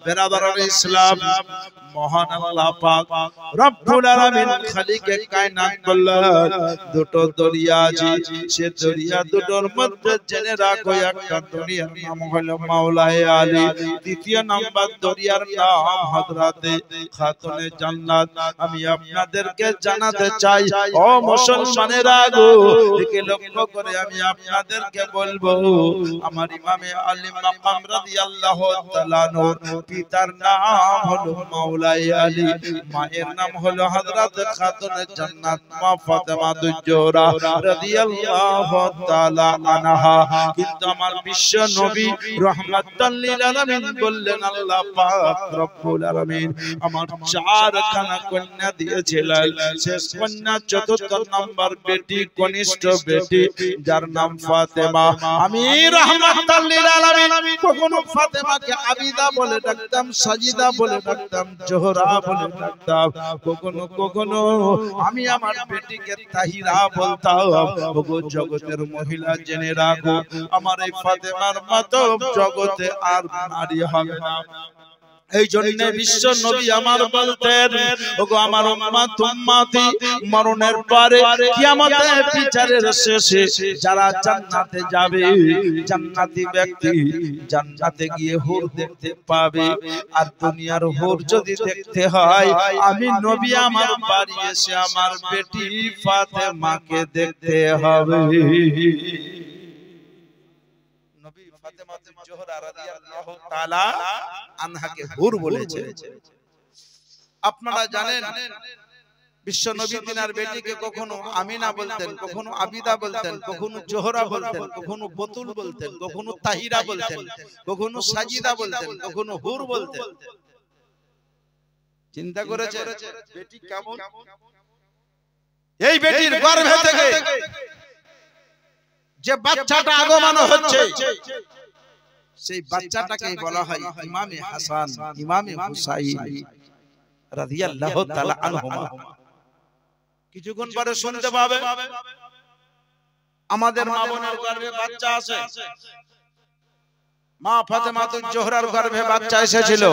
বেরাদার ইসলাম, মহান আল্লাহ পাক রব্বুল আলামিন খালিকে কায়নাত বললেন দুটো দরিয়া আছে, সে দরিয়া দুটোর মধ্যে জেনে রাখো একটা দরিয়ার নাম হলো মাওলায়ে আলী, দ্বিতীয় নাম্বার দরিয়ার নাম হযরতে খাতুনে জান্নাত। আমি আপনাদেরকে জানাতে চাই ও মুসলমানেরা গো, একে লক্ষ্য করে আমি আপনাদেরকে বলবো, আমার ইমামে আলী মাকাম রাদিয়াল্লাহু তাআলা নূর পিতার নাম হলো মাওলায়ে আলী, মায়ের নাম হলো হযরত খাতুনে জান্নাত মা ফাতেমা দুজোরা রাদিয়াল্লাহু তাআলা আনহা। কিন্তু আমার বিশ্ব নবী রাহমাতাল লিল আলামিন বললেন আল্লাহ পাক রব্বুল আলামিন আমার চারখানা কন্যা দিয়েছিলেন, শেষ কন্যা চতুর্থ নাম্বার বেটি কনিষ্ঠ বেটি যার নাম ফাতেমা। আমি রাহমাতাল লিল আলামিন কখনো ফাতেমাকে আবিদা বলে ডাকতাম, সাজিদা বলে ডাকতাম, জোহরা বলে ডাকতাম, কখনো কখনো আমি আমার বেটিকে তাহিরা বলতাম। ওগো জগতের মহিলা জেনে রাখো, আমার এই ফাতেমার মতো জগতে আর নারী হবে না। এই জন্য বিশ্ব নবী আমার বলতেন ওগো আমার উম্মত উম্মতি মরণের পরে কিয়ামতের বিচারের শেষে যারা জান্নাতে যাবে, জান্নাতি ব্যক্তি জান্নাতে গিয়ে হুর দেখতে পাবে, আর দুনিয়ার হুর যদি দেখতে হয় আমি নবী আমার বাড়ি এসে আমার বেটি ফাতেমাকে দেখতে হবে। নবী ফাতেমা জোহরা রাদিয়াল্লাহু তাআলা আনহাকে হুর বলেছে। আপনারা জানেন বিশ্ব নবী তিনার বেটিকে কখনো আমিনা বলতেন, কখনো আবিদা বলতেন, কখনো জোহরা বলতেন, কখনো বতুল বলতেন, কখনো তাহিরা বলতেন, কখনো সাজিদা বলতেন, কখনো হুর বলতেন। চিন্তা করেছে বেটি কেমন? এই বেটির গর্ভে থেকে যে বাচ্চাটা আগমন হচ্ছে সেই বাচ্চাটাকে বলা হয় ইমামে হাসান ইমামে হুসাইন রাদিয়াল্লাহু তাআলা আনহুমা। কিছুক্ষণ পরে শুনতে পাবে আমাদের মা বোনের গর্ভে বাচ্চা আছে, মা ফাতেমাতুজ জোহরার গর্ভে বাচ্চা এসেছিল,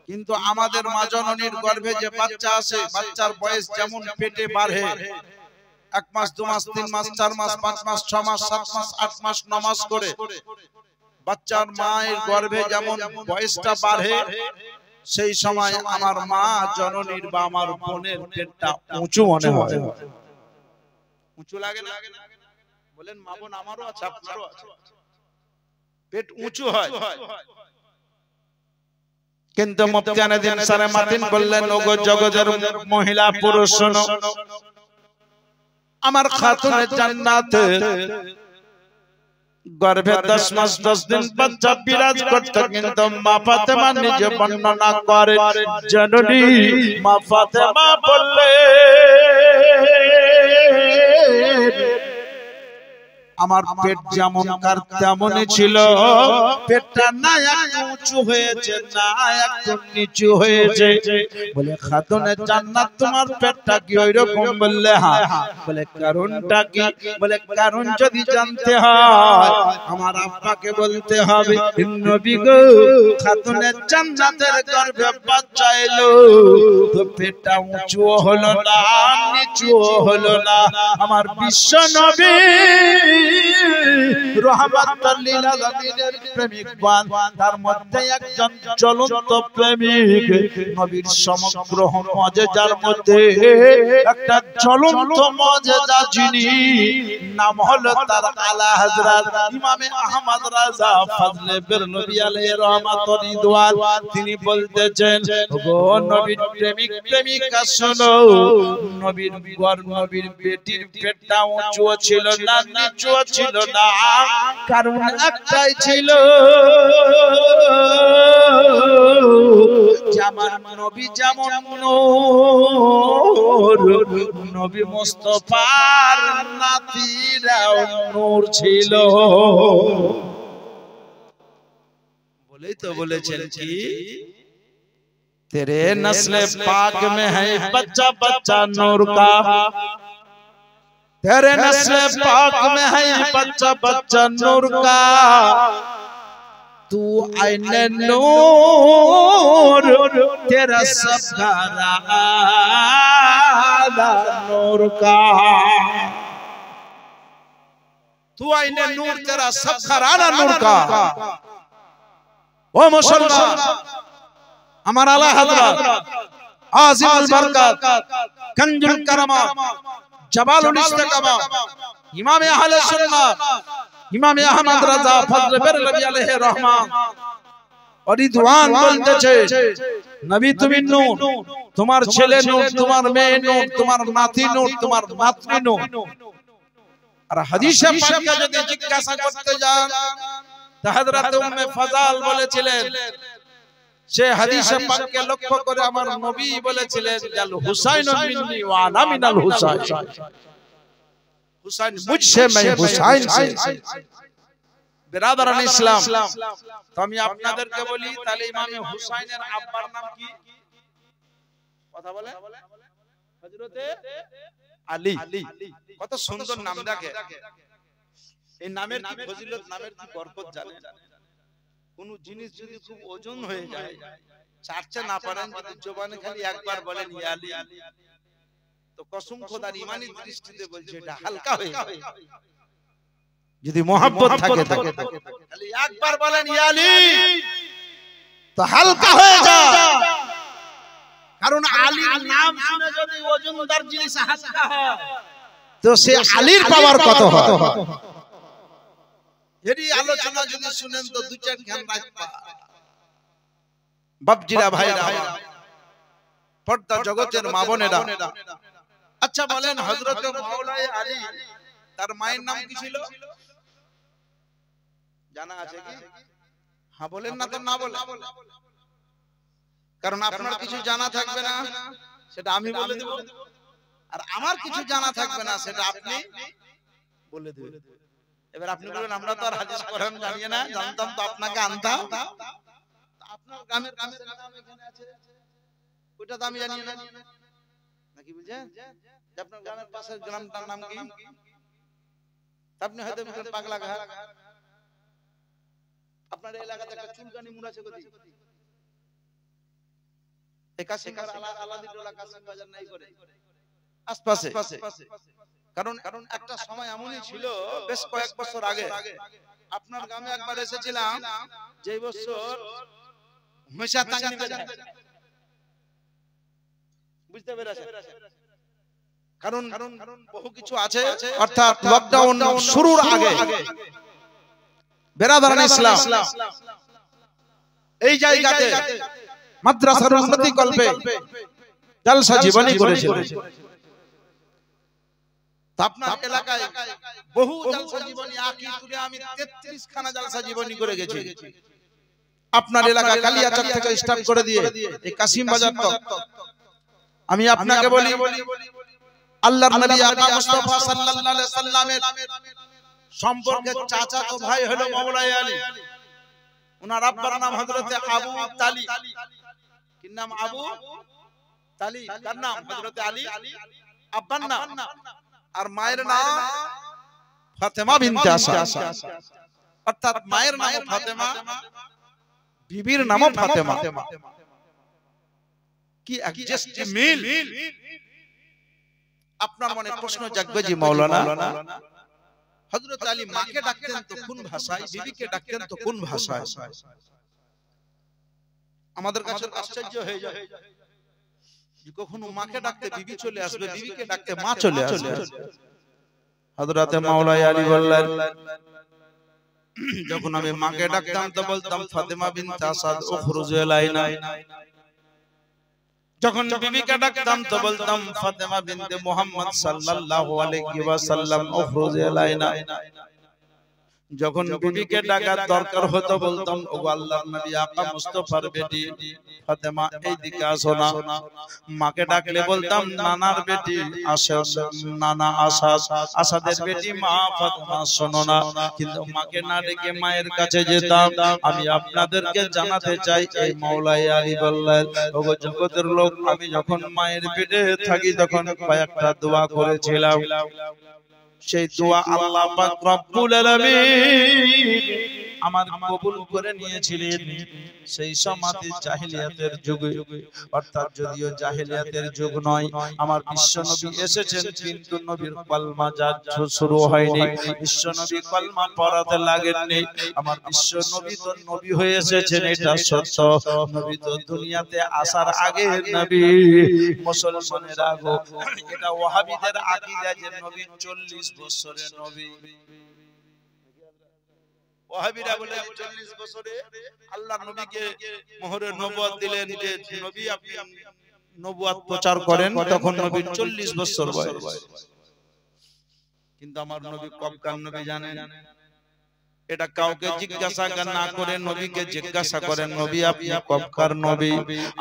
কিন্তু আমাদের মা জননীর গর্ভে যে বাচ্চা আছে বাচ্চার বয়স যেমন পেটে বাড়ে 1 মাস 2 মাস 3 মাস 4 মাস 5 মাস 6 মাস 7 মাস 8 মাস 9 মাস করে বাচ্চার মায়ের গর্ভে যেমন বয়সটা বাড়ে, সেই সময় আমার মা জননীর বা আমার বোনের পেটটা উঁচু মনে হয়। উঁচু লাগে না? বলেন মা বোন আমারও আছে আপনারও আছে, পেট উঁচু হয়। কিন্তু মুফতিয়ানে দিন সারে মাতিন বললেন ওগো জগতের মহিলা পুরুষ শোনো, আমার খাতুনে জান্নাত গর্ভে 10 মাস 10 দিন বাচ্চা বিরাজ করত, কিন্তু মা ফাতেমা নিজে বর্ণনা করে জননী মা ফাতেমা বললে আমার পেট যেমন কার তেমনই ছিল, পেটটা না একটু উঁচু হয়েছে না একটু নিচু হয়েছে। বলে খাতুনে জান্নাত তোমার পেটটা কি ওইরকম? বললে হ্যাঁ। বলে কারণটা কি? বলে কারণ যদি জানতে হয় আমার আব্বাকে বলতে হবে নবী গো খাতুনে জান্নাতের গর্ভে বাচ্চা এলো তো পেটটা উঁচু হলো না নিচু হলো না। আমার বিশ্ব নবী রাহমাতুল লিল আলামিনের প্রেমিক বান, তার মধ্যে একজন জ্বলন্ত প্রেমিক, নবীর সমগ্র মুজিজার মধ্যে একটা জ্বলন্ত মুজিজা যিনি নাম হলো তার আলা হযরত ইমামে আহমদ রাজা ফজলে বেরলভী আলাইহি রহমাতুর রিদওয়ান। তিনি বলতেছেন গো নবীর প্রেমিক প্রেমিকা শোনো, নবীর নবীর বেটির পেটটা উঁচু ছিল না নিচু ছিল না, কারণ একটাই ছিল আমার নবী যেমন নূর, নবী মুস্তাফার নাতিরাও নূর ছিল। বলেই তো বলেছেন কি तेरे नस्ल पाक में है बच्चा बच्चा नूर का, तेरे नस्ल पाक में है बच्चा बच्चा नूर का, तू आईने नूर तेरा सब घराना नूर का तू आईने नूर तेरा सब घराना नूर का ओ मुसलमान हमारा आला हज़रत आज़िमुल बरकत कंजुल करमा जबालुल इस्तिक़ामा इमाम अहले सुन्नत इमाम अहमद रज़ा फजल बरलवी अलैहि रहमान और रिदवान বলতেছে নবী তুমি নূর তোমার ছেলে নূর তোমার মেয়ে নূর তোমার নাতি নূর তোমার নাতনি নূর আর হাদিসে পাকে যদি জিজ্ঞাসা করতে যান তা হযরত উম্মে ফাজাল বলেছিলেন সে হাদিসে পাককে লক্ষ্য করে আমার নবী বলেছিলেন জাল হুসাইন মিন্নি ওয়া আনা মিনাল হুসাইন हुसैन मुझसे मैं हुसैन से बिरादरान इस्लाम तो আমি আপনাদেরকে বলি তাহলে ইমাম হুসাইনের আব্বার নাম কি কথা বলে হযরতে আলী কত সুন্দর নাম দেখে এই নামের কি ফজিলত নামের কি বরকত জানেন কোন জিনিস যদি খুব ওজন হয়ে যায় চারচে না পারেন যদি জবানে খালি একবার বলেন ইয়া আলী तो कसम खुदार ईमानी दृष्टिते बोलছে এটা হালকা হয়ে যাবে যদি मोहब्बत থাকে খালি একবার বলেন ইয়া আলী তো হালকা হয়ে যায় কারণ আলীর নাম শুনে যদি ওজনদার জিনিস হালকা হয় তো সে আলীর পাওয়ার কত হয় এরই আলোচনা যদি শুনেন তো দুই চার জ্ঞান রাখবা বাপজিরা ভাইরা পর্দা জগতের মা বোনেরা अच्छा बोलें हजरत मौलाए आली तार माয়ের নাম কি ছিল জানা আছে কি হ্যাঁ বলেন না তো না বলেন কারণ আপনার কিছু জানা থাকবে না সেটা আমি বলে দেব আর আমার কিছু জানা থাকবে না সেটা আপনি বলে দেবেন এবার আপনি বলেন আমরা তো আর হাদিস কোরআন জানি না জানতাম তো আপনাকে আনতাম আপনার গ্রামের নাম এখানে আছে ওটা তো আমি জানি না নাকি বুঝছেন যে আপনার গ্রামের পাশের গ্রামটার নাম কি আপনি হয়তো পাগলা ঘাট আপনার এলাকাতে একটা চুলকানি মুড় আছে কোথায় একাশি আলাদি টোলা কাসিম বাজার নাই করে আশপাশে কারণ একটা সময় এমনই ছিল বেশ কয়েক বছর আগে আপনার গ্রামে একবার এসেছিলাম যেই বছর মেশা টাঙ্গি বাজার বুঝতে পেরেছেন কারণ বহু কিছু আছে অর্থাৎ লকডাউন শুরুর আগে বিরাদরান ইসলাম এই জায়গাতে মাদ্রাসার উন্নতি কল্পে জলসা জীবনী করেছিলেন তো আপনার এলাকায় বহু জলসা জীবনী আকিতুরে আমি 33 খানা জলসা জীবনী করে গেছি আপনার এলাকা কালিয়াচক থেকে স্টার্ট করে দিয়ে এই কাসিম বাজার তক আমি আপনাকে বলি আল্লাহর নবী আকা মুস্তাফা সাল্লাল্লাহু আলাইহি সাল্লামের সম্পর্কে চাচাতো ভাই হলো মাওলানা আলী ওনার আব্বার নাম হযরতে আবু তালি কি নাম আবু তালি কার নাম হযরতে আলী আব্বার নাম আর মায়ের নাম ফাতেমা বিনতে আসাদ অর্থাৎ মায়ের নাম ফাতেমা বিবির নাম ফাতেমা কি এডজাস্ট মিল আপনার মনে প্রশ্ন জাগবে জি মাওলানা হযরত আলী মাকে ডাকতেন তো কোন ভাষায় বিবিকে ডাকতেন তো কোন ভাষায় আমাদের কাছে আশ্চর্য হয়ে যায় যে কখনো মাকে ডাকতে বিবি চলে আসবে বিবিকে ডাকতে মা চলে আসবে হযরত মাওলানা আলী বললেন যখন আমি মাকে ডাকতাম তো বলতাম ফাতেমা বিনতে আসাদ উখরুজ ইলাইনা যখন বিবিকে ডাকতাম তো বলতাম ফাতেমা বিনতে মুহাম্মদ সাল্লাল্লাহু আলাইহি ওয়াসাল্লাম উখরুজ ইলাইনা যখন বিবিকে ডাকার দরকার হতো বলতাম ওগো আল্লাহর নবী আকা মুস্তাফার বেটি ফাতেমা এইদিকে আসো না মাকে ডাকলে বলতাম নানার বেটি আসো নানা আসাদ আসাদের বেটি মা ফাতেমা শোনো না কিন্তু মাকে না ডেকে মায়ের কাছে যেতাম আমি আপনাদেরকে জানাতে চাই এই মাওলানা আলী বললেন ওগো জগতের লোক আমি যখন মায়ের পেটে থাকি তখন কয়েকটা দোয়া করেছিলাম সেই দোয়া আল্লাহ পাক রব্বুল আলামিন আমার কবুল করে নিয়েছিলেন সেই সমাধি জাহেলিয়াতের যুগে, অর্থাৎ যদিও জাহেলিয়াতের যুগ নয়, আমার বিশ্ব নবী এসেছেন কিন্তু নবীর কলমা শুরু হয়নি, বিশ্ব নবী কলমা পড়াতে লাগেননি। আমার বিশ্ব নবী তো নবী হয়ে এসেছেন, এটা সত্য। নবী তো দুনিয়াতে আসার আগে নবী। মুসলমানেরা গো, এটা ওয়াহাবিদের আকীদা যে নবী 40 বছরের নবী। ওয়াহাবিরা বলে 40 বছরে আল্লাহ নবীকে মোহরে নবুয়ত দিলেন, যে নবী আপনি নবুয়ত প্রচার করেন, তখন নবীর 40 বছর বয়স। কিন্তু আমার নবী কবকার নবী জানেন? এটা কাউকে জিজ্ঞাসা না করে নবীকে জিজ্ঞাসা করেন, নবী আপনি কবকার নবী?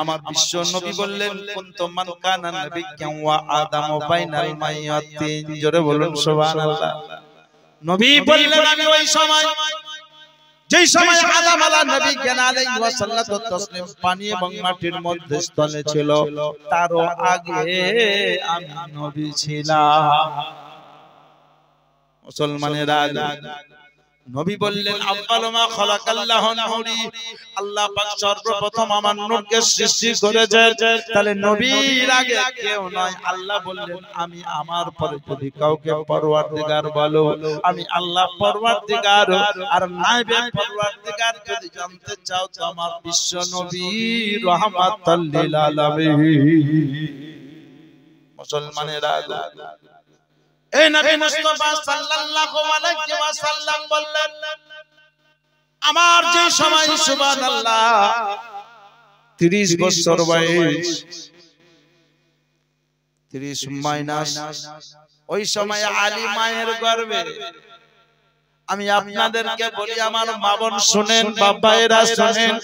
আমার বিশ্ব নবী বললেন, কুনতু মান কানা নাবিয়্যান ওয়া আদামু বাইনাল মাইয়াতিন। জোরে বলুন সুবহানাল্লাহ। নবী বললেন, আমি ওই সময়, যেই সময় আদম আলাইহিস নবী জ্ঞান আলাইহি ওয়া সাল্লাতু তাসলিম পানি এবং মাটির মধ্যে স্থলে ছিল, তারও আগে আমি নবী ছিলাম। মুসলমানেরা, নবী বললেন, আউয়ালু মা খালাকাল্লাহু নূরি, আল্লাহ পাক সর্বপ্রথম আমার নূরকে সৃষ্টি করেছেন। তাহলে নবীর আগে কেউ নয়। আল্লাহ বললেন, আমি আমার পরে যদি কাউকে পরওয়ারদিগার বলো, আমি আল্লাহ পরওয়ারদিগার। আর নাইবে পরওয়ারদিগার যদি জানতে চাও তো আমার বিশ্ব নবী রাহমাতাল লিল আলামিন। মুসলমানেরা, এই নবী মুস্তাফা সাল্লাল্লাহু আলাইহি ওয়াসাল্লাম বললেন, আমার যে সময় সুবহানাল্লাহ 30 বছর বয়স, 30 মাইনাস ওই সময় আলী মায়ের গর্ভে। আমি আপনাদেরকে বলি, আমার মা বোন শুনেন, বাবায়েরা শুনেন,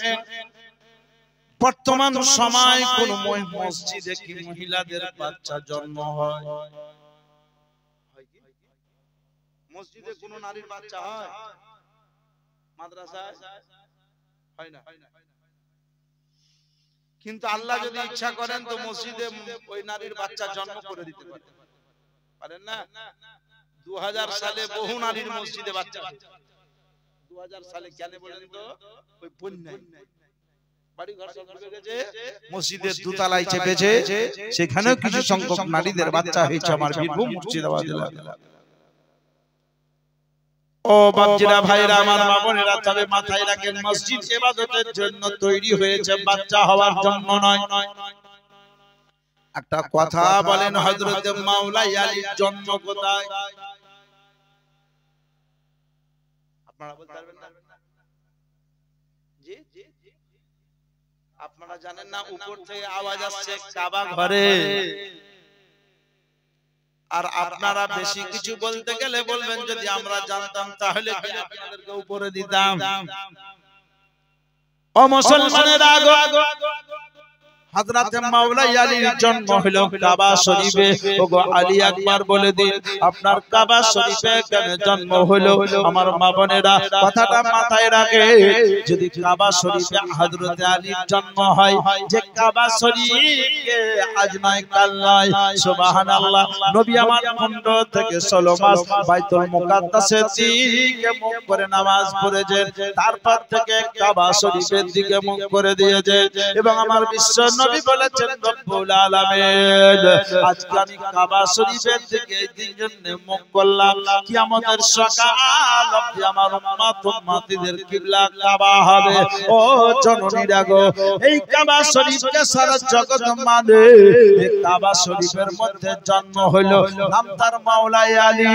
বর্তমান সময় কোন মসজিদে কি মহিলাদের বাচ্চা জন্ম হয়? মসজিদে কোন নারীর বাচ্চা হয়? মাদ্রাসায় হয় না। কিন্তু আল্লাহ যদি ইচ্ছা করেন তো মসজিদে ওই নারীর বাচ্চা জন্ম করে দিতে পারেন না? 2000 সালে বহু নারীর মসজিদে বাচ্চা। 2000 সালে কেন বলেন তো? ওই বন্যায় বাড়ি ঘর সব ডুবে গেছে, মসজিদের দোতলায় চেপেছে, সেখানেও কিছু সংখ্যক নারীদের বাচ্চা হয়েছে আমার বীরভূম মুর্শিদাবাদ জেলায়। ও বাপজিরা, ভাইরা আমার, মা বোনেরা, তবে মাথায় রাখেন, মসজিদ ইবাদতের জন্য তৈরি হয়েছে, বাচ্চা হওয়ার জন্য নয়। একটা কথা বলেন, হযরত মাওলাই আলীর জন্ম কোথায়? আপনারা বলতে পারবেন না? জি, আপনারা জানেন না? উপর থেকে আওয়াজ আসছে কাবা ঘরে। আর আপনারা বেশি কিছু বলতে গেলে বলবেন, যদি আমরা জানতাম তাহলে কি আপনাদেরকে উপরে দিতাম? ও মুসলমানেরা, হযরত মাওলাই আলীর জন্ম হলো কাবা শরীফে। ওগো আলী আকবার বলে দিন, আপনার কাবা শরীফে কেন জন্ম হলো? আমার মা বোনেরা, কথাটা মাথায় রাখে, যদি কাবা শরীফে হযরত আলীর জন্ম হয়, যে কাবা শরীফে আজ নয় কাল নয়, সুবহানাল্লাহ, নবী আমার 15 থেকে 16 মাস বাইতুল মুকাদ্দাসের দিকে মুখ করে নামাজ পড়েছেন, তারপর থেকে কাবা শরীফের দিকে মুখ করে দিয়েছে। এবং আমার বিশ্ব নবী বলেছেন, রব্বুল আলামিন, আজকে আমি কাবা শরীফের দিকে এই জন্য মুখ করলাম, কিয়ামতের সকাল অবধি আমার উম্মত-উম্মতীদের কিবলা কাবা হবে। ও জননীরা গো, এই কাবা শরীফকে সারা জগৎ মানে। এই কাবা শরীফের মধ্যে জন্ম হলো, নাম তার মাওলাই আলী।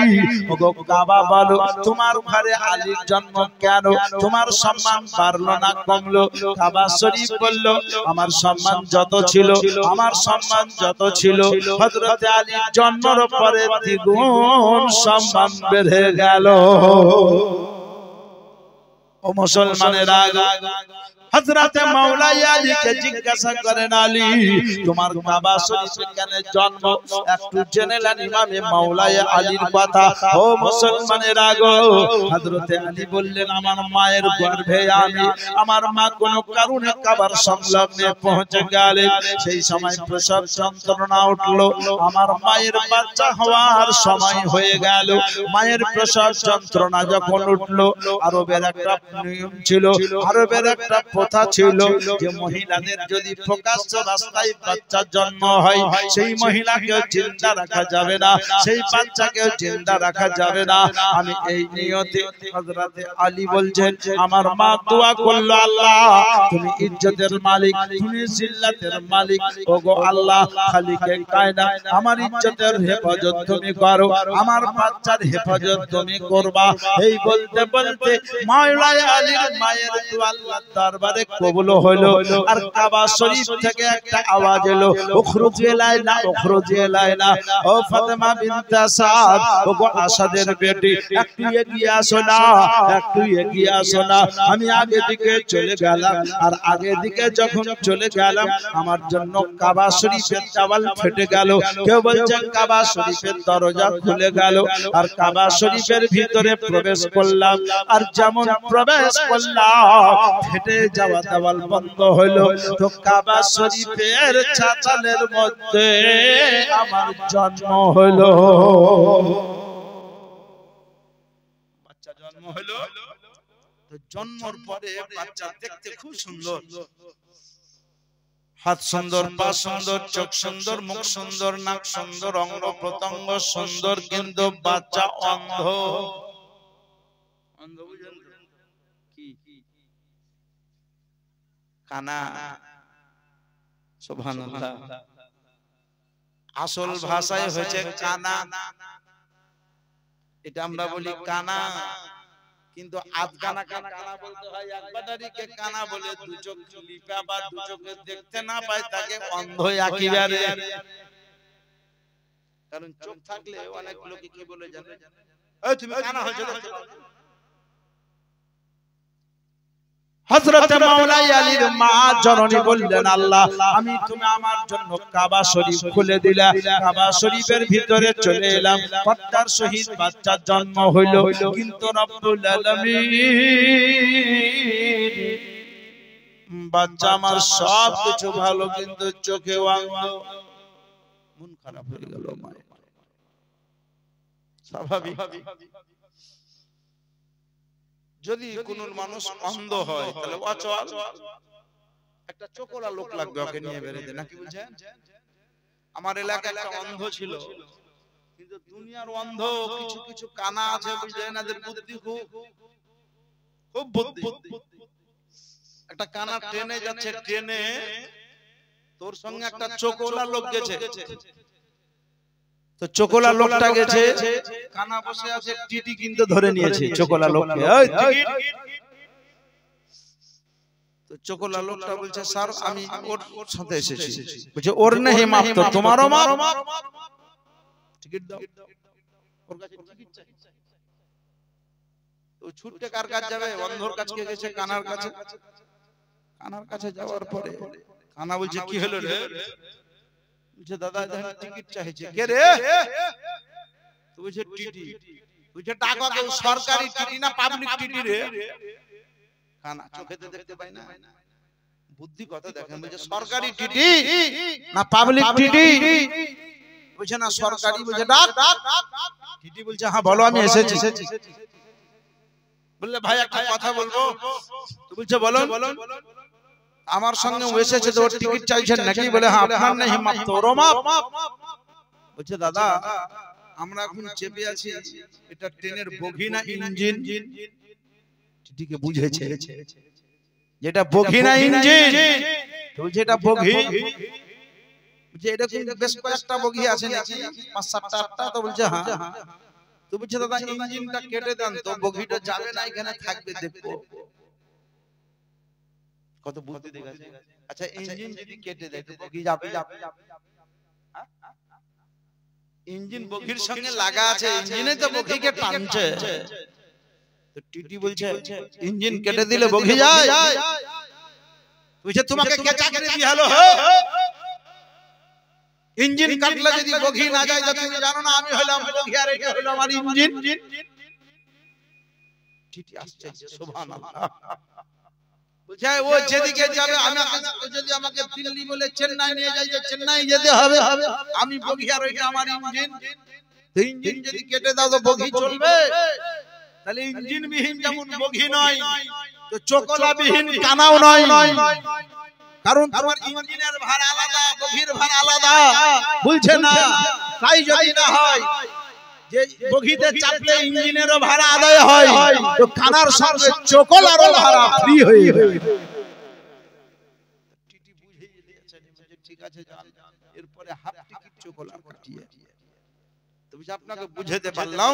ওগো কাবা বলো, তোমার ঘরে আলীর জন্ম কেন? তোমার সম্মান বাড়লো না কমলো? কাবা শরীফ বলল, আমার সম্মান যত ছিল, আমার সম্মান যত ছিল, হযরত আলীর জন্মের পরে দ্বিগুণ সম্মান বেড়ে গেল। ও মুসলমানেরা, হযরতে মাওলাই আলীকে জিজ্ঞাসা করেন, আলী তোমার কাবা শরীফে কেন জন্ম? একটু জেনে নেন ইমামে মাওলাই আলীর কথা। ও মুসলমানেরা গো, হযরতে আলী বললেন, আমার মায়ের গর্ভে আমি, আমার মা কোন কারণে কাবার সংলগ্নে পৌঁছে গেলে সেই সময় প্রসব যন্ত্রণা উঠলো, আমার মায়ের বাচ্চা হওয়ার সময় হয়ে গেল। মায়ের প্রসব যন্ত্রণা যখন উঠলো, আরবের একটা নিয়ম ছিল, আরবের একটা প্রথা ছিল যে মহিলাদের যদি প্রকাশ্য রাস্তায় বাচ্চার জন্ম হয়, সেই মহিলাকে জিন্দা রাখা যাবে না, সেই বাচ্চাকে জিন্দা রাখা যাবে না। আমি এই নিয়তে হযরতে আলী বলছেন, আমার মা দোয়া করলো, আল্লাহ তুমি ইজ্জতের মালিক, তুমি জিল্লাতের মালিক, ওগো আল্লাহ খালিকে কায়নাত, আমার ইজ্জতের হেফাজত তুমি করো, আমার বাচ্চার হেফাজত তুমি করবা। এই বলতে বলতে মাওলাই আলীর মায়ের দোয়া আল্লাহর দরবারে কবুল হলো। আর কাবা শরীফ থেকে একটা আওয়াজ এলো, উখরুজি ইলাইনা, উখরুজি ইলাইনা। ও ফাতেমা বিনতে আসাদ, ওগো আসাদের বেটি, একটু এগিয়ে আসো না, একটু এগিয়ে আসো না। আমি আগে দিকে চলে গেলাম, আর আগে দিকে যখন চলে গেলাম আমার জন্য কাবা শরীফের দেওয়াল ফেটে গেল। কেউ বলছে কাবা শরীফের দরজা খুলে গেল, আর কাবা শরীফের ভিতরে প্রবেশ করলাম, আর যেমন প্রবেশ করলাম ফেটে যাওয়া দেওয়াল বন্ধ হলো। তো কাবা শরীফের চাতালের মধ্যে আমার জন্ম হলো, বাচ্চা জন্ম হলো। তো জন্মের পরে বাচ্চা দেখতে খুব সুন্দর, হাত সুন্দর, পা সুন্দর, চোখ সুন্দর, মুখ সুন্দর, নাক সুন্দর, অঙ্গ প্রত্যঙ্গ সুন্দর, কিন্তু বাচ্চা অন্ধ। অন্ধ বুঝেন কি? কানা। সুবহানাল্লাহ। আসল ভাষায় হয়েছে কানা, এটা আমরা বলি কানা, কিন্তু আধকানা কানা বলতে হয়। একবাটারিকে কানা বলে, দু চোখ লিপা বা দু চোখে দেখতে না পায় তাকে অন্ধ একেবারে। কারণ চোখ থাকলে অনেক লোকে কি বলে জানে, এই তুমি কানা হয়েছো। হযরতে মাওলাই আলীর মা জননী বললেন, আল্লাহ আমি তুমি আমার জন্য কাবা শরীফ খুলে দিলা, কাবা শরীফের ভিতরে চলে এলাম, পর্দার সহিত বাচ্চার জন্ম হইল। কিন্তু রব্বুল আলামিন বাচ্চা আমার সব কিছু ভালো, কিন্তু চোখে অন্ধ। মন খারাপ হয়ে গেল মায়ের, স্বাভাবিক। যদি কোন মানুষ অন্ধ হয় তাহলে অচল একটা চোখওয়ালা লোক লাগবে ওকে নিয়ে বেরোতে, নাকি বুঝছেন? আমার এলাকায় একটা অন্ধ ছিল, কিন্তু দুনিয়ার অন্ধ কিছু কিছু কানা আছে, বুঝলেন, এদের বুদ্ধি খুব বুদ্ধি। একটা কানা ট্রেনে যাচ্ছে, ট্রেনে তোর সঙ্গে একটা চোখওয়ালা লোক গেছে। তো চোখওয়ালা লোকটা গেছে, কানা বসে আছে, টিটি কিন্তু ধরে নিয়েছে চোখওয়ালা লোককে। এই টিকিট। তো চোখওয়ালা লোকটা বলছে, স্যার আমি ওর সাথে এসেছি। বলছে, ওর নেই মাপ তো তোমারও মাপ, টিকিট দাও। ওর কাছে টিকিট চাই। তো ছুটতে কার কাছে যাবে? অন্ধর কাছে গেছে, কানার কাছে। কানার কাছে যাওয়ার পরে কানা বলছে, কি হলো রে? বলছে, দাদা দেখেন টিকিট চাইছে। কে রে? তো বলছে, টিটি। বলছে, টাকা তো সরকারি টিটি না পাবলিক টিটি রে? কানা চোখে তো দেখতে পায় না, বুদ্ধি কথা দেখেন। বলছে, সরকারি টিটি না পাবলিক টিটি? বলছে, না সরকারি। বলছে, ডাক। টিটি বলছে, হ্যাঁ বলো, আমি এসেছি। বললে, ভাই একটা কথা বলবো। তো বলছে, বলো। আমার সঙ্গে এসেছে, তো টিকিট চাইছেন নাকি? বলে, হ্যাঁ। আপনার নেই মাপ তো ওর মাপ? বলছে, দাদা আমরা এখন চেপে আছি, এটা ট্রেনের বগি না ইঞ্জিন? টিটিকে বুঝেছে যেটা বগি না ইঞ্জিন। বলছে, এটা বগি। বলছে, এটা বেশ কয়েকটা বগি আছে নাকি, ৫-৭টা ৮টা? তো বলছে, হ্যাঁ। তো বলছে, দাদা ইঞ্জিনটা কেটে দেন তো, বগিটা যাবে না, এখানে থাকবে, দেখবো। কত বুদ্ধি দেখাচ্ছে। আচ্ছা ইঞ্জিন যদি কেটে দেয় তো বগি যাবে? ইঞ্জিন বগির সঙ্গে লাগা আছে, ইঞ্জিনে তো বগিকে টানছে। তো টিটি বলছে, ইঞ্জিন কেটে দিলে বগি যায়? বুঝে তোমাকে কে চাকরি দিয়ালো? ইঞ্জিন কাটলে যদি বগি না যায় তো তুমি জানো না আমি হলাম বগি আর এটা হলো আমার ইঞ্জিন। ঠিকই আসছে সুবহানাল্লাহ। বুঝে ও যেদিকে যাবে যদি আমাকে দিল্লি বলে চেন্নাই নিয়ে যায় তো চেন্নাই যেতে হবে, আমি বগি আর এটা আমার ইঞ্জিন। তো ইঞ্জিন যদি কেটে দাও তো বগি চলবে? তাহলে ইঞ্জিন বিহীন যেমন বগি নয় তো চোকলা বিহীন কানাও নয়, কারণ তোমার ইঞ্জিনের ভার আলাদা, বগির ভার আলাদা, বুঝছে না? তাই যদি না হয় যে বগিতে চাপলে ইঞ্জিনেরও ভাড়া আদায় হয় তো কানার সঙ্গে চোকলারও ভাড়া ফ্রি হয়ে যাবে। টিটি বুঝিয়ে দিয়েছেন যে ঠিক আছে যান, এরপরে হাফ টিকিট চোকলার কাটিয়ে। তো বুঝে আপনাকে বুঝাতে পারলাম?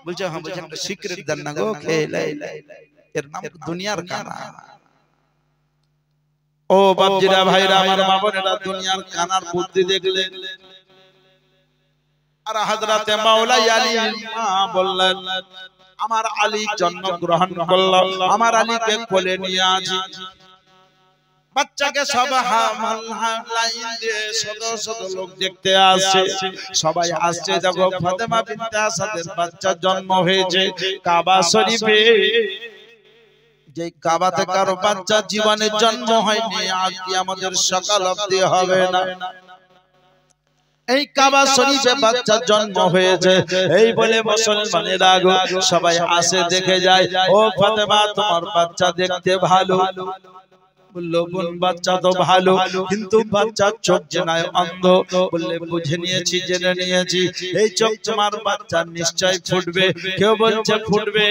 বলছে হ্যাঁ, বলছে একটা সিক্রেট দেন না গো, খেলে এর নাম দুনিয়ার কানা। ও বাপজিরা ভাইরা আমার মা বোনেরা, দুনিয়ার কানার বুদ্ধি দেখলে আর হযরতে মাওলাই আলী মা বললেন আমার আলী জন্মগ্রহণ করলো, আমার আলীকে কোলে নিয়ে আসি। বাচ্চাকে সব লাইন দিয়ে শত শত লোক দেখতে আসছে, সবাই আসছে যখন ফাতেমা বিনতে আসাদের বাচ্চা জন্ম হয়েছে কাবা শরীফে। যে কাবাতে কারো বাচ্চা জীবনে জন্ম হয়নি, আজ কিয়ামতের সকাল অবধি হবে না। এই কাবা শরীফে বাচ্চা জন্ম হয়েছে, এই বলে মুসলমানেরা সবাই আসে দেখে যায়। ও ফাতেমা তোমার বাচ্চা দেখতে ভালো। বললো বোন বাচ্চা তো ভালো, কিন্তু বাচ্চার চোখ জেনায় অন্ধ। বললে বুঝে নিয়েছি, জেনে নিয়েছি, এই চোখ তোমার বাচ্চা নিশ্চয় ফুটবে। কেউ বলছে ফুটবে,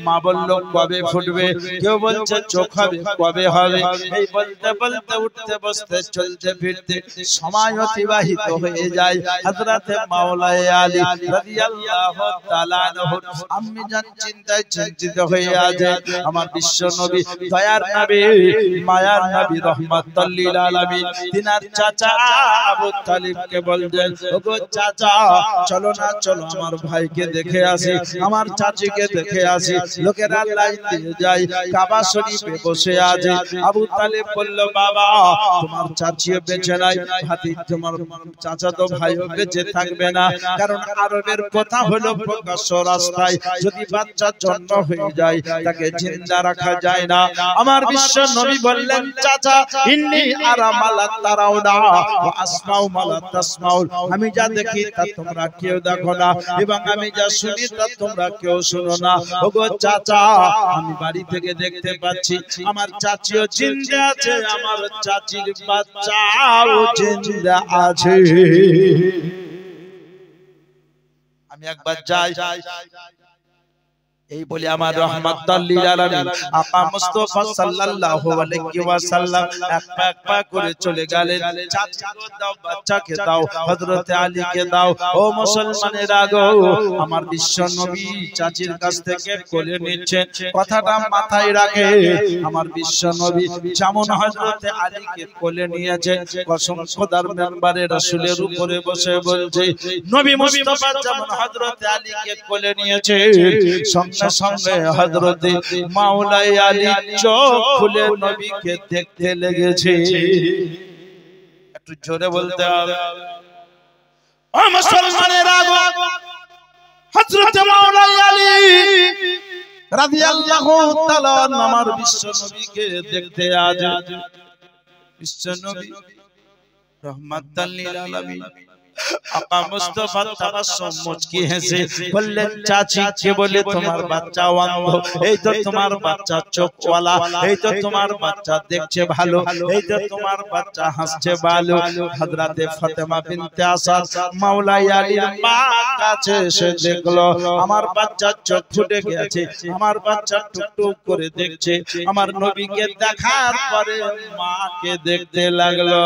মা বললো কবে ফুটবে, কেউ বলছে চোখ হবে, কবে হবে। এই বলতে বলতে উঠতে বসতে চলতে ফিরতে সময় অতিবাহিত হয়ে যায়। হযরতে মাওলাই আলী রাদিয়াল্লাহু তাআলা আনহু আম্মি জান চিন্তায় চিন্তিত হয়ে আছে। আমার বিশ্ব নবী, দয়ার নবী, মায়ার নবী, রহমাতুল লিল আলামিন, তিনার চাচা আবু তালিবকে বললেন ওগো চাচা চলো না, চলো আমার ভাইকে দেখে আসি, আমার চাচিকে দেখে আসি। লোকেরা লাইন দিয়ে যায়, কাবা শরীফে বসে আছে। আবু তালিব বলল বাবা তোমার চাচিও বেঁচে নাই, হাতি তোমার চাচা তো ভাইও বেঁচে থাকবে না, কারণ আরবের কথা হলো প্রকাশ্য রাস্তায় যদি বাচ্চা জন্ম হয়ে যায় তাকে জিন্দা রাখা যায় না। আমার বিশ্ব নবী বললেন চাচা ইন্নী আরা মালা তারাউনা ওয়া আসমাউ মালা তাসমাউন, আমি যা দেখি তা তোমরা কেউ দেখো না, এবং আমি যা শুনি তা তোমরা কেউ শোনো না। ওগো চাচা আমি বাড়ি থেকে দেখতে পাচ্ছি আমার চাচিও জিন্দা আছে, আমার চাচির বাচ্চাও জিন্দা আছে। আমি একবার যাই, এই বলে আমার রহমাতুল লিল আলামিন আকা মুস্তাফা সাল্লাল্লাহু আলাইহি ওয়াসাল্লাম এক পা করে চলে গেলেন। চাচিকে দাও, বাচ্চাকে দাও, হযরতে আলীকে দাও। ও মুসলমানেরা গো, আমার বিশ্ব নবী চাচির কাছ থেকে কোলে নিচ্ছেন, কথাটা মাথায় রাখে। আমার বিশ্ব নবী যেমন হযরতে আলীকে কোলে নিয়েছে, কসম খোদার মেম্বারে রাসূলের উপরে বসে বলছে নবী মুস্তাফা যেমন হযরতে আলীকে কোলে নিয়েছে, সঙ্গে সঙ্গে হযরতে মাওলাই আলী চোখ খুলে নবীকে দেখতে লেগেছে। একটু জোরে বলতে হবে। ও মুসলমানেরা গো, হযরতে মাওলাই আলী রাদিয়াল্লাহু তাআলা আমার বিশ্ব নবীকে দেখতে আজ বিশ্ব নবী রহমাতুল লিল আলামিন আকা মুস্তাফা তাবাসসুম মুচকি হেসে বললেন চাচি কে বলে তোমার বাচ্চা অন্ধ, এই তো তোমার বাচ্চা চোখওয়ালা, এই তো তোমার বাচ্চা দেখছে ভালো, এই তো তোমার বাচ্চা হাসছে ভালো। হযরতে ফাতেমা বিনতে আসাদ মাওলাই আলীর মা কাছে এসে দেখলো আমার বাচ্চার চোখ ফুটে গেছে, আমার বাচ্চা টুকটুক করে দেখছে। আমার নবীকে দেখার পরে মাকে দেখতে লাগলো।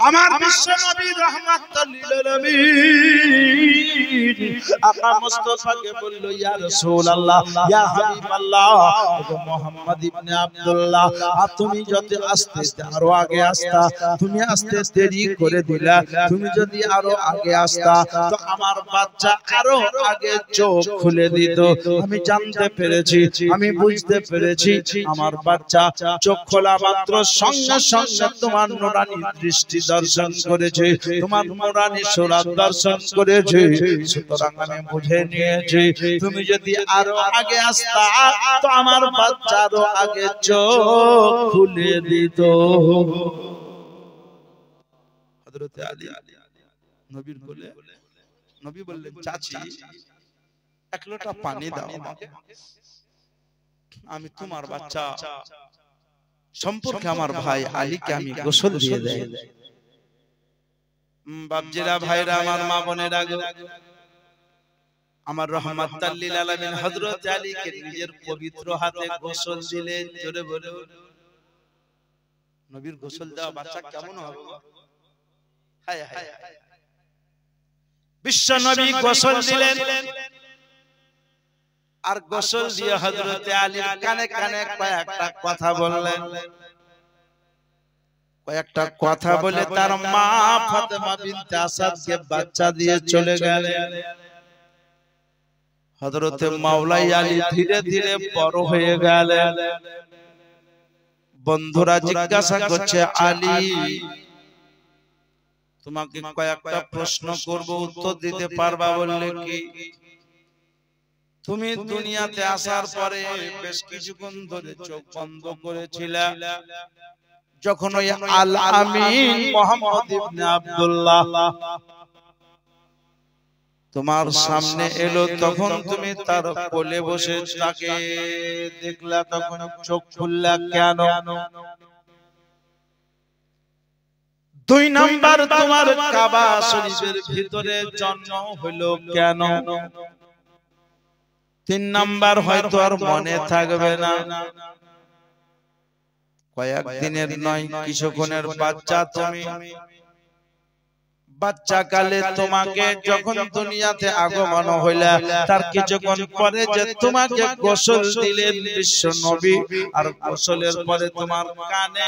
আমার বিশ্ব নবী রাহমাতাল লিল আলামিন আকা মুস্তাফাকে বলল ইয়া রাসূলুল্লাহ ইয়া হাবিবাল্লাহ ও মুহাম্মদ ইবনে আব্দুল্লাহ তুমি যদি আস্তে আরো আগে আসতা তুমি আস্তে দেরি করে দিলা তুমি যদি আরো আগে আসতা তো আমার বাচ্চা আরো আগে চোখ খুলে দিত আমি জানতে পেরেছি আমি বুঝতে পেরেছি আমার বাচ্চা চোখ খোলা মাত্র সঙ্গে সঙ্গে তোমার নূরানি দৃষ্টি দর্শন করেছে তোমার নূরানি সুরাত দর্শন করেছে সুতরাং আমি বুঝে নিয়েছি তুমি যদি আরো আগে আসতা তো আমার বাচ্চা আরো আগে চোখ খুলে দিত হযরত আলী নবীর কোলে নবী বললেন চাচি এক লোটা পানি দাও আমাকে আমি তোমার বাচ্চা সম্পর্কে আমার ভাই আলীকে আমি গোসল দিয়ে দেই বাপজিরা ভাইরা আমার মা বোনেরা আমার রহমাতাল লিল আলামিন হযরত আলীকে নিজের পবিত্র হাতে গোসল দিলেন জোরে বলে নবীর গোসল দেওয়া বাচ্চা কেমন হবে হায় হায় বিশ্ব নবী গোসল দিলেন আর গোসল দিয়ে হযরত আলীর কানে কানে কয়েকটা কথা বললেন কয়েকটা কথা বলে তার মা ফাতেমা বিনতে আসাদকে বাচ্চা দিয়ে চলে গেলেন হযরত মাওলাই আলী ধীরে ধীরে বড় হয়ে গেলেন বন্ধুরা জিজ্ঞাসা করছে আলী তোমাকে কয়েকটা প্রশ্ন করব উত্তর দিতে পারবা বললে কি তুমি দুনিয়াতে আসার পরে বেশ কিছুক্ষণ ধরে চোখ বন্ধ করেছিলে যখন ওই আল আমিন মুহাম্মদ ইবনে আব্দুল্লাহ তোমার সামনে এলো তখন তুমি তার কোলে বসে তাকে দেখলা তখন চোখ খুললা কেন দুই নাম্বার তোমার কাবা শরীফের ভিতরে জন্ম হলো কেন তিন নাম্বার হয়তো আর মনে থাকবে না কয়েকদিনের নয় কিছুক্ষণের বাচ্চা তুমি বাচ্চা কালে তোমাকে যখন দুনিয়াতে আগমন হইলা তার কিছুক্ষণ পরে যে তোমাকে গোসল দিলেন বিশ্ব নবী আর গোসলের পরে তোমার কানে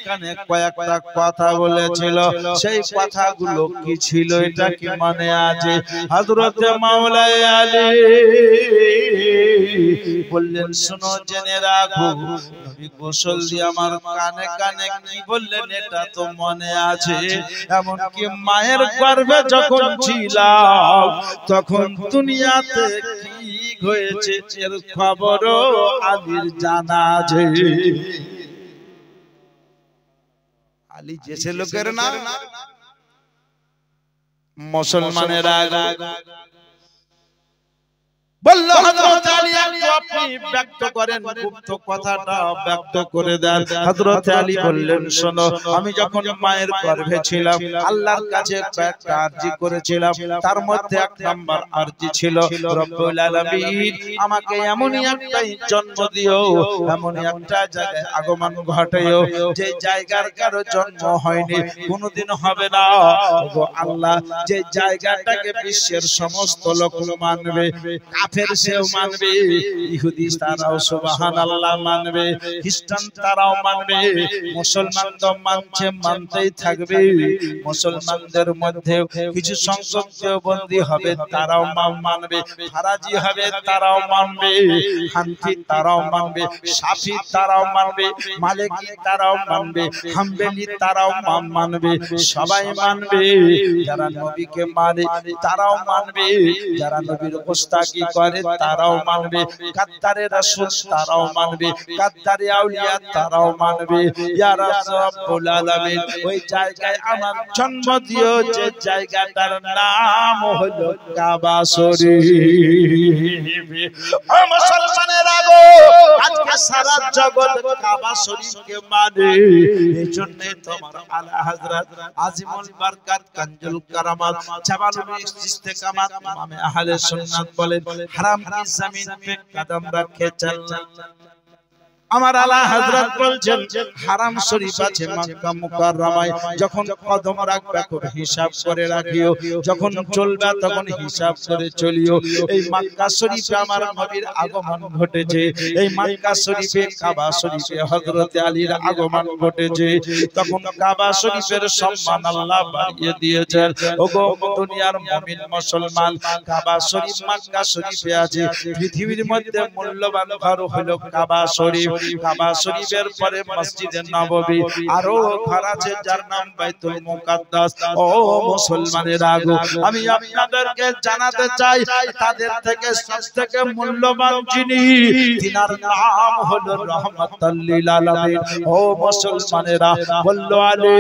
কানে কয়েকটা কথা বলেছিল সেই কথাগুলো কি ছিল এটা কি মনে আছে হযরত মাওলাই আলী বললেন শোনো জেনে রাখো নবী গোসল দিয়ে আমার কানে কানে কি বললেন এটা তো মনে আছে এমন কি মায়ের গর্ভে যখন ছিলাম তখন দুনিয়াতে কি হয়েছে এর খবরও আলীর জানা আছে আলী যে লোকের নাম মুসলমানেরা বলল হযরত আলী আপনি ব্যক্ত করেন গুপ্ত কথাটা ব্যক্ত করে দেন হযরত আলী বললেন শোনো আমি যখন মায়ের গর্ভে ছিলাম আল্লাহর কাছে কয়েকটা আরজি করেছিলাম তার মধ্যে এক নাম্বার আরজি ছিল রব্বুল আলামিন আমাকে এমনই একটা জন্ম দিও এমনই একটা জায়গায় আগমন ঘটাইও যে জায়গার কারো জন্ম হয়নি কোনোদিন হবে না ওগো আল্লাহ যে জায়গাটাকে বিশ্বের সমস্ত লোক মানবে কাফের সেও মানবে ইহুদি তারাও সুবহানাল্লাহ মানবে খ্রিস্টান তারাও মানবে মুসলমান তো মানছে মানতেই থাকবে মুসলমানদের মধ্যে কিছু সংখ্যক দেওবন্দি হবে তারাও মানবে ফারাজি হবে তারাও মানবে হানফি তারাও মানবে শাফি তারাও মানবে মালিকি তারাও মানবে হাম্বলি তারাও মানবে সবাই মানবে যারা নবীকে মানে তারাও মানবে যারা নবীর গোস্তাকি করে তারাও মানবে গাদ্দারে রাসূল তারাও মানবে গাদ্দারে আউলিয়া তারাও মানবে ইয়া রাব্বুল আলামিন ওই জায়গায় আমার জন্ম দিও যে জায়গাটার নাম হলো কাবা শরীফ ও মুসলমানেরা গো আজকে সারা জগৎ কাবা শরীফকে মানে এইজন্য তোমার আলা হযরত আজিমুল বারকাত কানজুল কারামাত জাবালুল ইস্তেকামাত ইমামে আহলে সুন্নাত বলেন হারাম की जमीन पे कदम रखे चलना আমার আলা হযরত বলছেন হারাম শরীফ আছে মক্কা মুকাররমায়, যখন কদম রাখবে খুব হিসাব করে রাখিও, যখন চলবে তখন হিসাব করে চলিও। এই মক্কা শরীফে আমার নবীর আগমন ঘটেছে, এই মক্কা শরীফে কাবা শরীফে হযরত আলীর আগমন ঘটেছে। তখন কাবা শরীফের সম্মান আল্লাহ বাড়িয়ে দিয়েছেন। ওগো দুনিয়ার মুমিন মুসলমান, কাবা শরীফ মক্কা শরীফে আছে। পৃথিবীর মধ্যে মূল্যবান ঘর হলো কাবা শরীফ। কাবা শরীফের পরে মসজিদে নববী, আরো ঘর আছে যার নাম বাইতুল মুকাদ্দাস। ও মুসলমানেরা গো, আমি আপনাদেরকে জানাতে চাই তাদের থেকে সবথেকে মূল্যবান যিনি, তিনার নাম হলো রাহমাতুল লিল আলামিন। ও মুসলমানেরা, বলল আলী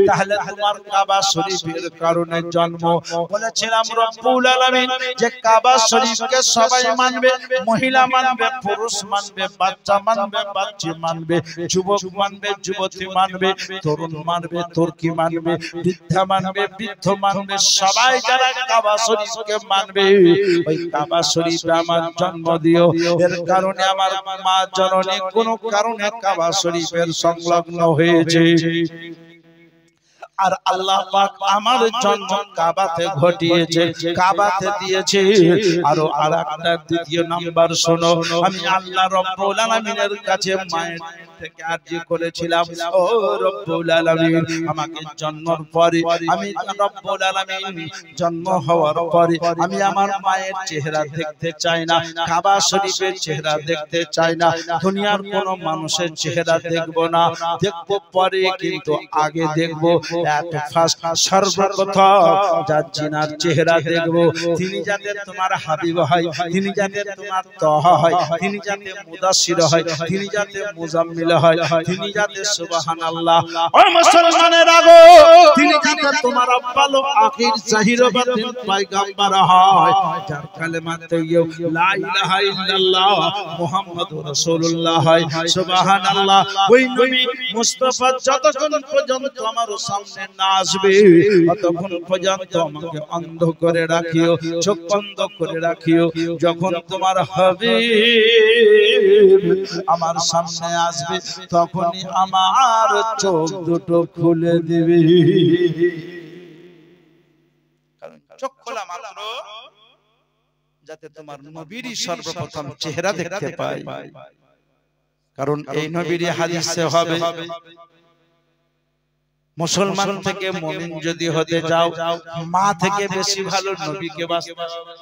তাহলে তোমার কাবা শরীফের কারণে জন্ম। বলেছিলাম রব্বুল আলামিন যে কাবা শরীফকে সবাই মানবে, মহিলা মানবে, পুরুষ মানবে, বাচ্চা মানবে, বাচ্চি মানবে, যুবক মানবে, যুবতী মানবে, তরুণ মানবে, তরকি মানবে, বৃদ্ধা মানবে, বৃদ্ধ মানবে, সবাই যারা কাবা শরীফকে মানবে, ওই কাবা শরীফে আমার জন্ম দিও। এর কারণে আমার মা জননী কোন কারণে কাবা শরীফের সংলগ্ন হয়েছে। আর আল্লাহ পাক আমার জন্ম কাবাতে ঘটিয়েছে, কাবাতে দিয়েছে। আরো আরেকটা দ্বিতীয় নাম্বার শোনো, আমি আল্লাহ রব্বুল আলামিনের কাছে মায়ের থেকে আরজি করেছিলাম, ও রব্বুল আলামিন আমাকে জন্মের পরে, আমি রব্বুল আলামিন জন্ম হওয়ার পরে আমি আমার মায়ের চেহারা দেখতে চাই না, কাবা শরীফের চেহারা দেখতে চাই না, দুনিয়ার কোন মানুষের চেহারা দেখব না, দেখব পরে, কিন্তু আগে দেখব সর্বপ্রথম যার জিনার চেহারা দেখব, তিনি যাতে তোমার হাবিব হয়, তিনি যাতে তোমার তহা হয়, তিনি যাতে মুদাসসির হয়, তিনি যাতে মুজাম্মিল হয়, তিনি যাতে সুবহানাল্লাহ ও মুসলমানেরা গো, তিনি যাতে তোমার আব্বাল আখির জাহির বাতিন পয়গম্বর হয়, যার কালেমা তাইয়্যিব লা ইলাহা ইল্লাল্লাহ মুহাম্মাদুর রাসূলুল্লাহ হয়। সুবহানাল্লাহ। ওই নবী মুস্তাফা যতক্ষণ পর্যন্ত আমার সামনে না আসবে ততক্ষণ পর্যন্ত আমাকে অন্ধ করে রাখিও, চোখ বন্ধ করে রাখিও। যখন তোমার হাবিব আমার সামনে আসবে তখনই আমার চোখ দুটো খুলে দিবে। চোখ খোলা মাত্র যাতে তোমার নবীরই সর্বপ্রথম চেহারা দেখতে পাই। কারণ এই নবীরই হাদিসে হবে, মুসলমান থেকে মুমিন যদি হতে যাও, মা থেকে বেশি ভালো নবীকে বাঁচতে হবে,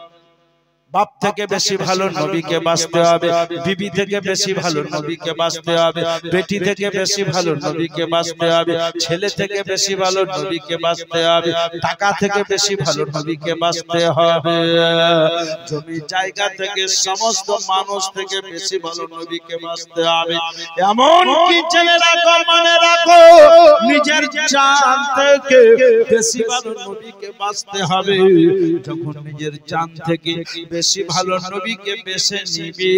বাপ থেকে বেশি ভালো নবীকে বাঁচতে হবে, বিবি থেকে বেশি ভালো নবীকে বাঁচতে হবে, বেটি থেকে বেশি ভালো নবীকে বাঁচতে হবে, ছেলে থেকে বেশি ভালো নবীকে বাঁচতে হবে, টাকা থেকে বেশি ভালো নবীকে বাঁচতে হবে, জমি জায়গা থেকে সমস্ত মানুষ থেকে বেশি ভালো নবীকে বাঁচতে হবে। এমন কি জেনে রাখো, মনে রাখো, নিজের জান থেকে বেশি ভালো নবীকে বাঁচতে হবে। যখন নিজের জান থেকে বেশি ভালো নবীকে বেছে নিবি,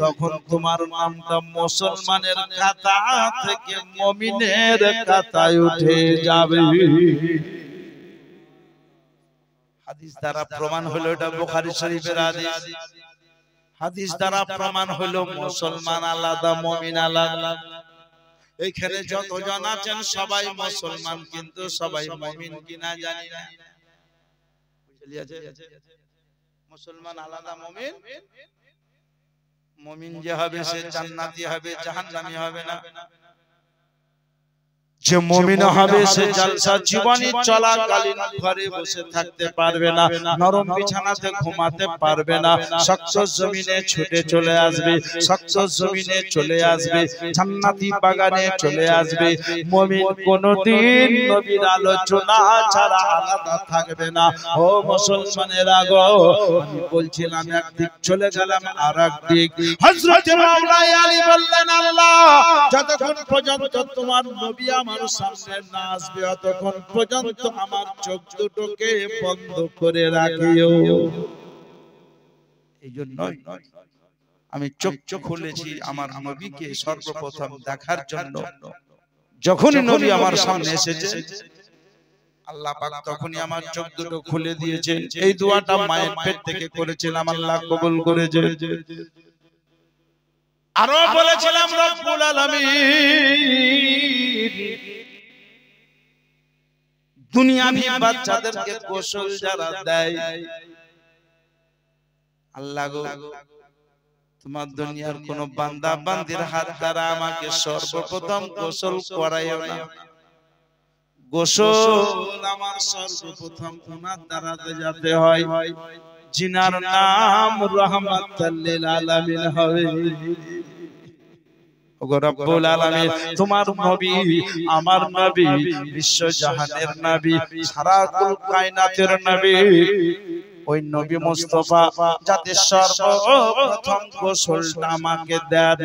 তখন তোমার নামটা মুসলমানের খাতা থেকে মুমিনের খাতায় উঠে যাবে। হাদিস দ্বারা প্রমাণ হলো, এটা বুখারী শরীফের হাদিস। হাদিস দ্বারা প্রমাণ হলো মুসলমান আলাদা, মুমিন আলাদা। এইখানে যতজন আছেন সবাই মুসলমান, কিন্তু সবাই মুমিন কিনা জানি না। মুসলমান আলাদা, মুমিন মুমিন যে হবে সে জান্নাতি হবে, জাহান্নামী হবে না। যে মুমিন হবে সে জলসা জীবনী চলাকালীন ঘরে বসে থাকতে পারবে না, নরম বিছানাতে ঘুমাতে পারবে না, শক্ত জমিনে ছুটে চলে আসবে, শক্ত জমিনে চলে আসবে, জান্নাতি বাগানে চলে আসবে। মুমিন কোনদিন নবীর আলোচনা ছাড়া আলাদা থাকবে না। ও মুসলমানেরা গো, আমি বলছিলাম একদিক, চলে গেলাম আরেক দিক। হযরত মাওলা আলী বললেন, আল্লাহ যতক্ষণ পর্যন্ত তোমার নবী আমার সামনে না আসবে ততক্ষণ পর্যন্ত আমার চোখ দুটোকে বন্ধ করে রাখিও। এই জন্য আমি চোখ খুলেছি আমার নবীকে সর্বপ্রথম দেখার জন্য। যখনই নবী আমার সামনে এসেছে আল্লাহ পাক তখনই আমার চোখ দুটো খুলে দিয়েছে। এই দোয়াটা মায়ের পেট থেকে করেছিলাম, আল্লাহ কবুল করেছে। আরো বলেছিলাম রব্বুল আলামিন দুনিয়াবি বাচ্চাদেরকে গোসল যারা দেয়, আল্লাহ গো তোমার দুনিয়ার কোন বান্দা বান্দির হাত দ্বারা আমাকে সর্বপ্রথম গোসল করাইও না। গোসল আমার সর্বপ্রথম ওনার দ্বারা যাতে হয় জিনার নাম রাহমাতুল লিল আলামিন হবে। ওগো রব্বুল আলামিন তোমার নবী আমার নবী বিশ্ব জাহানের নবী সারা কুল কায়নাতের নবী ওই নবী মুস্তাফা যাতে সর্বপ্রথম গোসলটা আমাকে দেন,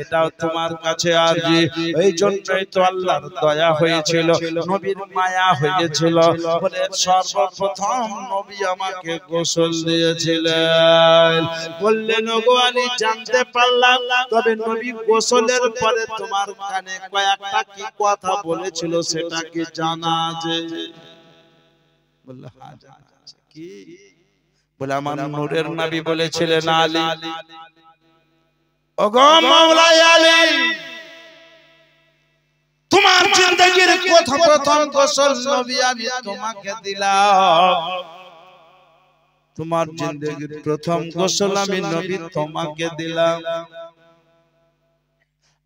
এটাও তোমার কাছে আরজি। এই জন্যই তো আল্লাহর দয়া হয়েছিল, নবীর মায়া হয়েছিল বলে সর্বপ্রথম নবী আমাকে গোসল দিয়েছিলেন। বললেন ওগো আলী জানতে পারলাম, তবে নবী গোসলের পরে তোমার কানে কয়েকটা কি কথা বলেছিল সেটা কি জানা আছে? বলল হ্যাঁ জানা আছে। কি বলে? আমার নূরের নবী বলেছিলেন আলী, ওগো মাওলাই আলী তোমার জিন্দেগীর প্রথম গোসল নবী আমি তোমাকে দিলাম। তোমার জিন্দেগীর প্রথম গোসল আমি নবী তোমাকে দিলাম,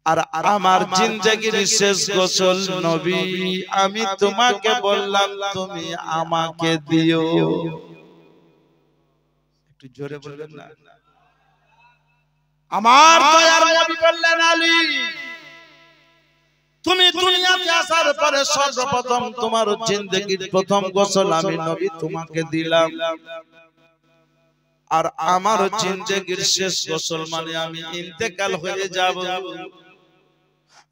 আর আমার জিন্দেগীর শেষ গোসল নবী আমি তোমাকে বললাম তুমি আমাকে দিও। একটু জোরে বলবেন না? আমার দয়ার নবী বললেন আলী তুমি দুনিয়াতে আসার পরে সর্বপ্রথম তোমার জিন্দেগীর প্রথম গোসল আমি নবী তোমাকে দিলাম, আর আমার জিন্দেগীর শেষ গোসল মানে আমি ইন্তেকাল হয়ে যাব।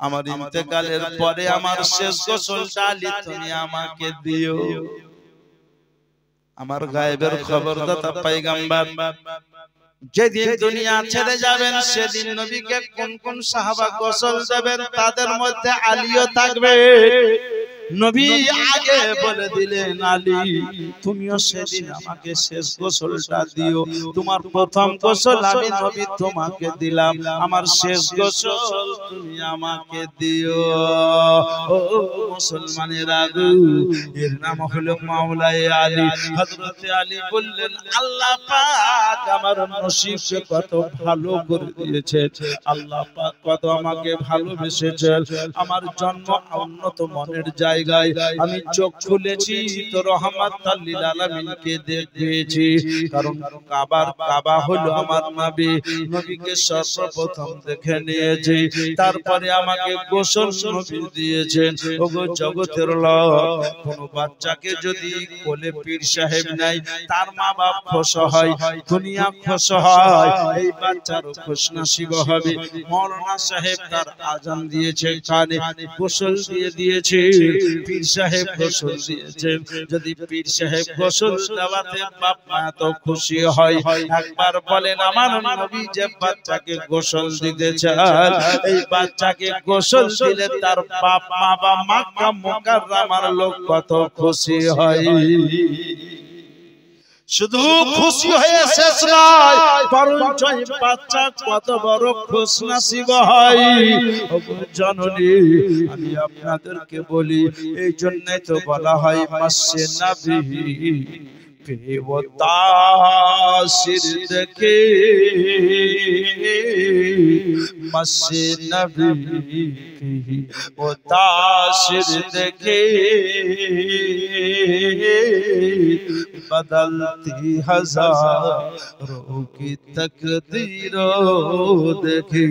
আমার ইন্তেকালের পরে আমার শেষ গোসলটা আলী তুমি আমাকে দিও। আমার গায়েবের খবরদাতা পয়গম্বর যেদিন দুনিয়া ছেড়ে যাবেন সেদিন নবীকে কোন কোন সাহাবা গোসল দেবেন তাদের মধ্যে আলীও থাকবে। নবী আগে বলে দিলেন আলী তুমিও সেদিন আমাকে শেষ গোসলটা দিও। তোমার প্রথম গোসল আমি নবী তোমাকে দিলাম, আমার শেষ গোসল তুমি আমাকে দিও। ও মুসলমানেরা গো, এর নাম হলো মাওলাই আলী। হযরত আলী বললেন আল্লাহ পাক আমার নসিবকে কত ভালো করে দিয়েছেন, আল্লাহ পাক কত আমাকে ভালোবেসেছেন। আমার জন্ম উন্নত মনের জায়গায় আমি চোখ খুলেছি তো রহমাতুল লিল আলামিনকে দেখেছি, কারণ কাবা হলো আমার নবী, নবীকে সর্বপ্রথম দেখে নিয়েছি। তারপরে আমাকে গোসল নবী দিয়েছেন। ওগো জগতের লোক, কোন বাচ্চাকে যদি কোলে পীর সাহেব নাই তার মা বাপ খুশি হয়, দুনিয়া খুশি হয়, এই বাচ্চারও খুশনসিব হবে। মাওলানা সাহেব তার আজান দিয়েছে কানে, গোসল দিয়ে দিয়েছে, পীর সাহেব গোসল দিয়েছেন। যদি পীর সাহেব গোসল দেওয়াতে বাপ মা তো খুশি হয়, একবার বলেন আমার নবী যে বাচ্চাকে গোসল দিতে চান, এই বাচ্চাকে গোসল দিলে তার বাপ মা বা মক্কা মুকাররমার লোক কত খুশি হয়। শুধু খুশি হয়ে শেষ নয়, বরঞ্চ বাচ্চা কত বড় খুশনসিব হয়। জননী আমি আপনাদেরকে বলি, এই জন্যই তো বলা হয় মাসে নবী पे वो तासिर देखे मस्से नबी की वो तासिर देखे बदलती हजारों की तकदीरों देखी।